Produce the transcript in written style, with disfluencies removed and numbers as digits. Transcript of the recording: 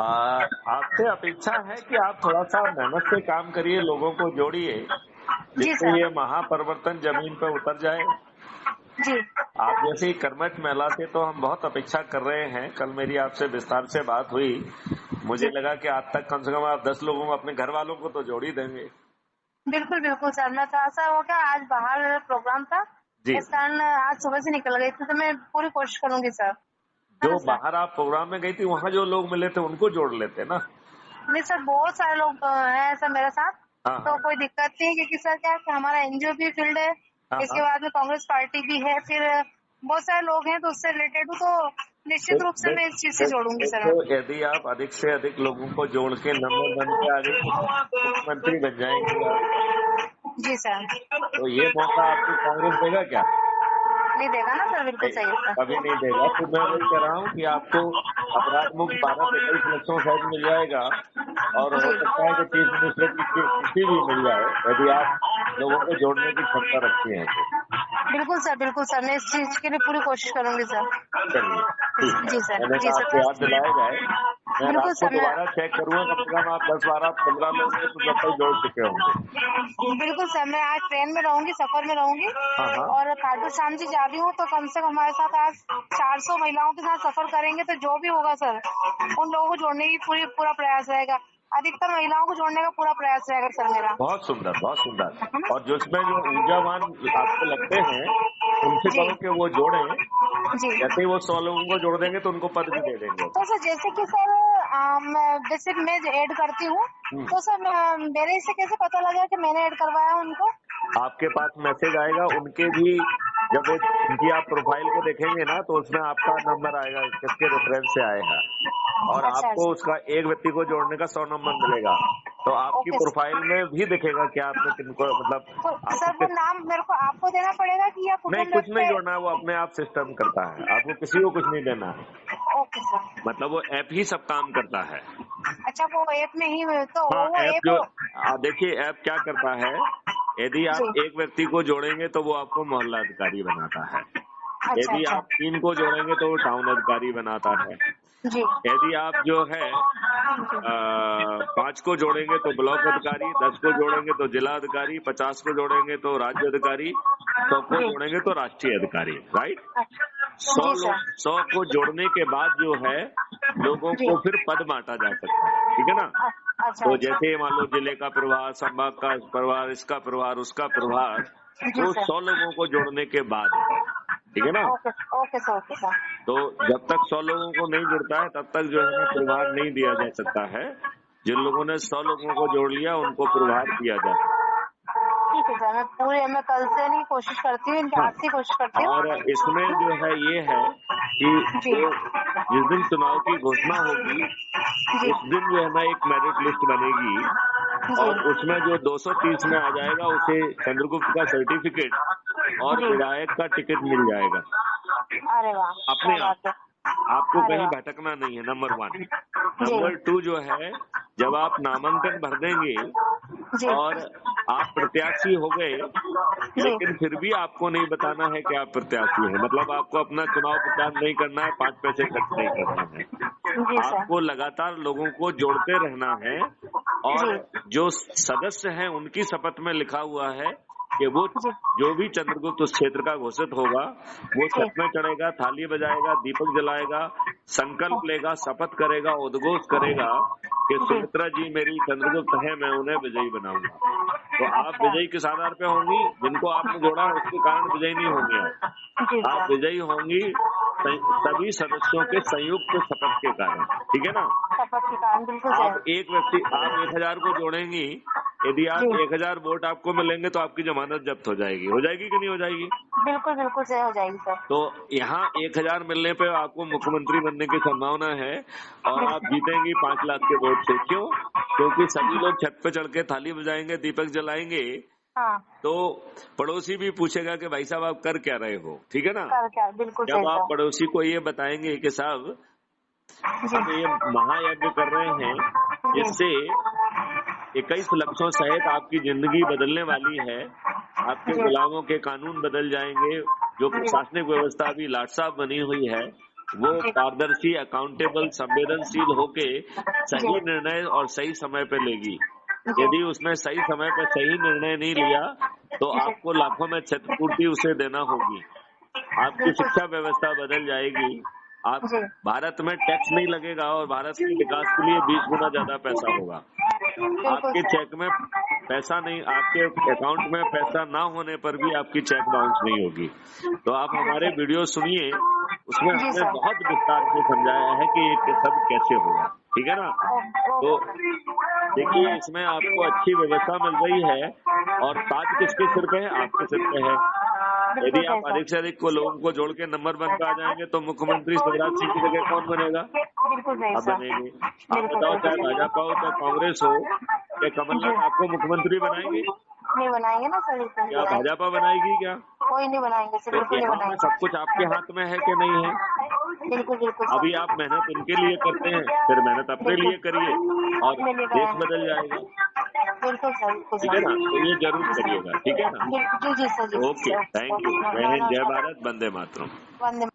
आ, आपसे अपेक्षा है कि आप थोड़ा सा मेहनत से काम करिए, लोगों को जोड़िए, जी जिससे सर। ये महापरिवर्तन जमीन पर उतर जाए। जी आप जैसी कर्मठ महिला से तो हम बहुत अपेक्षा कर रहे हैं। कल मेरी आपसे विस्तार से बात हुई, मुझे जी लगा कि आज तक कम से कम आप 10 लोगों को, अपने घर वालों को तो जोड़ ही देंगे। बिल्कुल बिल्कुल सर, मैं थोड़ा सा हो गया, आज बाहर प्रोग्राम था, जी, इस कारण आज सुबह से निकल गई थी, तो मैं पूरी कोशिश करूंगी सर, है जो ना सर। बाहर आप प्रोग्राम में गई थी वहाँ जो लोग मिले थे उनको जोड़ लेते ना। नहीं सर, बहुत सारे लोग हैं सर मेरे साथ, हाँ तो हाँ कोई दिक्कत नहीं है, क्योंकि सर क्या है कि हमारा एनजीओ भी फील्ड है, हाँ इसके हाँ। बाद में कांग्रेस पार्टी भी है, फिर बहुत सारे लोग हैं, तो उससे रिलेटेड हूँ, तो निश्चित रूप से मैं इस चीज से जोड़ूंगी सर। देखो, यदि आप अधिक से अधिक लोगों को जोड़ के नंबर बन के आगे मुख्यमंत्री बन जाएंगे आप, जी सर। तो ये मौका आपको कांग्रेस देगा क्या? नहीं देगा ना सर, बिल्कुल नहीं, सही है कभी नहीं देगा। तो मैं वही कह रहा हूँ कि आपको अपराध मुक्त भारत 21 लक्षों शायद मिल जाएगा, और हो सकता है कि चीफ मिनिस्टर की कुर्सी भी मिल जाए, यदि आप लोगों को जोड़ने की क्षमता रखती हैं तो। बिल्कुल सर, मैं इस चीज के लिए पूरी कोशिश करूंगी सर। चलिए, ठीक है। जी सर, मैंने जी कहा सर, आपको याद दिलाया जाए। मैं बिल्कुल रात को सर, मैं दोबारा चेक करूंगा, कम से कम आप 10, 12, 15 लोग हैं तो तब तक जोड़ चुके होंगे। बिल्कुल सर, मैं आज ट्रेन में रहूंगी, सफर में रहूंगी, हाँ हाँ, और खाटू श्याम जी जा रही हूँ, तो कम से कम हमारे साथ आज 400 महिलाओं के साथ सफर करेंगे, तो जो भी होगा सर, उन लोगों को जोड़ने की पूरा प्रयास रहेगा, अधिकतर महिलाओं को जोड़ने का पूरा प्रयास रहेगा सर मेरा। बहुत सुंदर, बहुत सुंदर। है ना? और जो इसमें जो ऊर्जावान आपको लगते हैं, उनसे जी कहो कि वो जोड़ें। जी। जैसे ही वो 100 लोगों को जोड़ देंगे तो उनको पद भी दे देंगे। तो सर जैसे कि सर जैसे मैं ऐड करती हूँ, तो सर मेरे से कैसे पता लगा कि मैंने ऐड करवाया उनको? आपके पास मैसेज आएगा उनके भी, जब एक उनकी आप प्रोफाइल को देखेंगे ना तो उसमें आपका नंबर आएगा, किसके रेफरेंस से आएगा, और अच्छा आपको अच्छा। उसका एक व्यक्ति को जोड़ने का 100 नंबर मिलेगा। तो आपकी ओके प्रोफाइल में भी दिखेगा कि आपने किनको, मतलब तो आपको सर वो किस, नाम मेरे को आपको देना पड़ेगा कि या नहीं कुटुंब कुछ नहीं पे? जोड़ना है, वो अपने आप सिस्टम करता है, आपको किसी को कुछ नहीं देना है। Okay sir. मतलब वो ऐप ही सब काम करता है। अच्छा, वो ऐप में ही तो हाँ, वो ऐप ऐप। जो देखिए ऐप क्या करता है, यदि जी। आप एक व्यक्ति को जोड़ेंगे तो वो आपको मोहल्ला अधिकारी बनाता है। अच्छा यदि अच्छा। आप 3 को जोड़ेंगे तो वो टाउन अधिकारी बनाता है। जी। यदि आप जो है 5 को जोड़ेंगे तो ब्लॉक अधिकारी, 10 को जोड़ेंगे तो जिला अधिकारी, 50 को जोड़ेंगे तो राज्य अधिकारी, 100 को जी। जोड़ेंगे तो राष्ट्रीय अधिकारी। राइट? अच्छा। 100 जी लोग, सर। 100 को जोड़ने के बाद जो है लोगों जी। को फिर पद बांटा जा सकता है। ठीक है ना? अच्छा तो अच्छा। जैसे मान लो जिले का प्रभार, संभाग का प्रभार, इसका प्रभार, उसका प्रभार, जी वो सर। 100 लोगों को जोड़ने के बाद है। ठीक है ना? Okay okay sir, okay sir. तो जब तक 100 लोगों को नहीं जुड़ता है तब तक जो है ना प्रभार नहीं दिया जा सकता है। जिन लोगों ने 100 लोगों को जोड़ लिया उनको प्रभार दिया जा सकता ठीक है सर, मैं कल से नहीं कोशिश करती हूँ, इनके है। आज से कोशिश करती हाँ, हूँ। और इसमें जो है ये है कि जी जो जिस दिन चुनाव की घोषणा होगी जी उस दिन जो है ना एक मेरिट लिस्ट बनेगी, जी और उसमें जो 230 में आ जाएगा उसे चंद्रगुप्त का सर्टिफिकेट और जी। विधायक का टिकट मिल जाएगा अरे वाह, क्या अपने आप। बात है। आपको अरे कहीं वाह। भटकना नहीं है, नंबर 1। जी नंबर 2 जो है, जब आप नामांकन भर देंगे जी और आप प्रत्याशी हो गए, जी लेकिन फिर भी आपको नहीं बताना है कि आप प्रत्याशी हैं। मतलब आपको अपना चुनाव प्रचार नहीं करना है, 5 पैसे खर्च नहीं करना है। जी सर। आपको लगातार लोगों को जोड़ते रहना है, और जी जो सदस्य हैं उनकी शपथ में लिखा हुआ है कि वो जी जो भी चंद्रगुप्त उस क्षेत्र का घोषित होगा वो जी। छत में चढ़ेगा, थाली बजाएगा, दीपक जलाएगा, संकल्प लेगा, शपथ करेगा, उद्घोष करेगा कि जी। सुमित्रा जी मेरी चंद्रगुप्त है, मैं उन्हें विजयी बनाऊंगा। तो आप अच्छा। विजयी किस आधार पे होंगी? जिनको आपने जोड़ा है उसके कारण विजयी नहीं होंगी आप। जी आप सर। विजयी होंगी सभी सदस्यों के संयुक्त शपथ के कारण। ठीक है ना? शपथ के कारण, बिल्कुल आप सर। एक व्यक्ति, आप 1000 को जोड़ेंगी, यदि आप जी 1000 वोट आपको मिलेंगे तो आपकी जमानत जब्त हो जाएगी कि नहीं हो जाएगी? बिल्कुल बिल्कुल सही हो जाएगी सर। तो यहाँ 1000 मिलने पे आपको मुख्यमंत्री बनने की संभावना है, और आप जीतेंगी 5 लाख के वोट से। क्यों? क्योंकि सभी लोग छत पे चढ़ के थाली बजाएंगे, दीपक जलाएंगे, हाँ। तो पड़ोसी भी पूछेगा कि भाई साहब आप कर क्या रहे हो। ठीक है ना? कर क्या, बिल्कुल जब सही आप सर। पड़ोसी को ये बताएंगे कि साहब जी हम ये महायज्ञ कर रहे हैं जी जिससे 21 लक्षों सहित आपकी जिंदगी बदलने वाली है, आपके जी गुलामों के कानून बदल जाएंगे, जो जी प्रशासनिक व्यवस्था अभी लाट साहब बनी हुई है वो पारदर्शी, अकाउंटेबल, संवेदनशील होके सही निर्णय और सही समय पे लेगी। यदि उसने सही समय पे सही निर्णय नहीं लिया तो आपको लाखों में क्षतिपूर्ति उसे देना होगी। आपकी शिक्षा व्यवस्था बदल जाएगी। आप भारत में टैक्स नहीं लगेगा और भारत के विकास के लिए 20 गुना ज्यादा पैसा होगा। आपके चेक में पैसा नहीं, आपके अकाउंट में पैसा ना होने पर भी आपकी चेक बाउंस नहीं होगी। तो आप हमारे वीडियो सुनिए, उसमें हमने बहुत विस्तार से समझाया है कि ये सब कैसे होगा। ठीक है ना? तो देखिए, इसमें आपको अच्छी व्यवस्था मिल रही है और ताज किसके सिर पे है? आपके सिर पे है। यदि आप अधिक से अधिक को लोगों को जोड़ के नंबर 1 पे आ जाएंगे तो मुख्यमंत्री शिवराज सिंह की जगह कौन बनेगा? अब बनेंगे। आप बताओ, चाहे भाजपा हो चाहे कांग्रेस हो, क्या कमलनाथ आपको मुख्यमंत्री बनाएंगे? नहीं बनाएंगे ना सर। क्या भाजपा बनाएगी? क्या कोई नहीं बनाएंगे सर, बिल्कुल नहीं बनाएंगे। सब कुछ आपके हाथ में है कि नहीं है? बिल्कुल बिल्कुल। अभी आप मेहनत उनके लिए करते हैं, फिर मेहनत अपने लिए करिए और देश बदल जाएगा। बिल्कुल सर, ठीक है ना? तो ये जरूर करिएगा। ठीक है ना? जी सर। Okay, thank you. जय हिंद, जय भारत, वंदे मातरम। वंदे